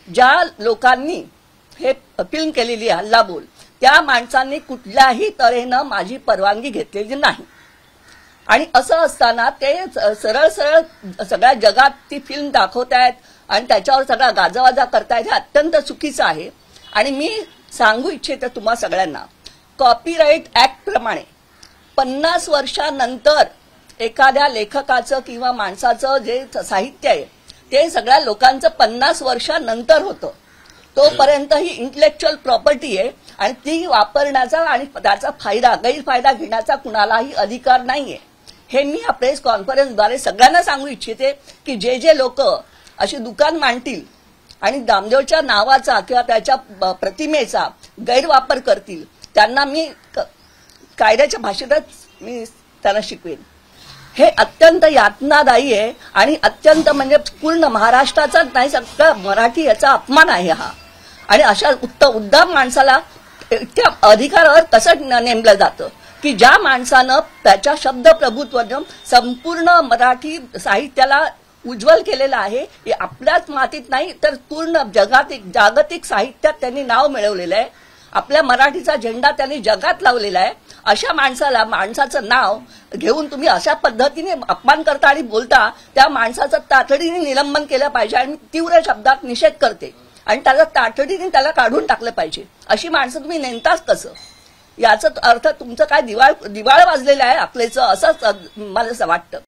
ज्या लोकांनी हे फिल्म केलेली आहे हल्ला बोल, त्या माणसांनी कुठल्याही तऱ्हेनं माझी परवानगी घेतलेली नाही। आणि असं असताना ते सरळ सरळ सगळ्या जगात ती फिल्म दाखवतायत आणि त्याच्यावर सगळा गाजावाजा करतायत, हे अत्यंत चुकीचं आहे। आणि मी सांगू इच्छिते तुम्हा सगळ्यांना, कॉपीराइट ऍक्ट प्रमाणे 50 वर्षांनंतर एखाद्या लेखकाचं किंवा माणसाचं जे साहित्य आहे ते सगळ्या लोकांचं 50 वर्षांनंतर होतं। तोपर्यंत ही इंटेलेक्चुअल प्रॉपर्टी आहे आणि ती वापरण्याचा आणि त्याचा गैरफायदा घेण्याचा कुणालाही अधिकार नाहीये। हे मी या प्रेस कॉन्फरन्सद्वारे सगळ्यांना सांगू इच्छिते की जे लोक अशी दुकान मांडतील आणि नामदेवच्या नावाचा किंवा त्याच्या प्रतिमेचा गैरवापर करतील त्यांना मी कायद्याच्या भाषेतच मी त्यांना शिकवेन। हे अत्यंत यातनादायी आहे आणि अत्यंत म्हणजे पूर्ण महाराष्ट्राचाच नाही सगळा मराठी याचा अपमान आहे हा। आणि अशा उद्दाम माणसाला इतक्या अधिकारावर कसं नेमलं जातं की ज्या माणसानं त्याच्या शब्द प्रभुत्वानं संपूर्ण मराठी साहित्याला उज्ज्वल केलेलं आहे, हे आपल्याच मातीत नाही तर पूर्ण जागतिक साहित्यात त्यांनी नाव मिळवलेलं आहे। आपल्या मराठीचा झेंडा त्यांनी जगात लावलेला आहे। अशा माणसाचं नाव घेऊन तुम्ही अशा पद्धतीने अपमान करता आणि बोलता, त्या माणसाचं तातडीने निलंबन केलं पाहिजे आणि तीव्र शब्दात निषेध करते आणि त्याला तातडीने त्याला काढून टाकलं पाहिजे। अशी माणसं तुम्ही नेमताच कसं? याचा अर्थ तुमचं काय दिवाळ वाजलेलं आहे आपलेचं, असंच मला वाटतं।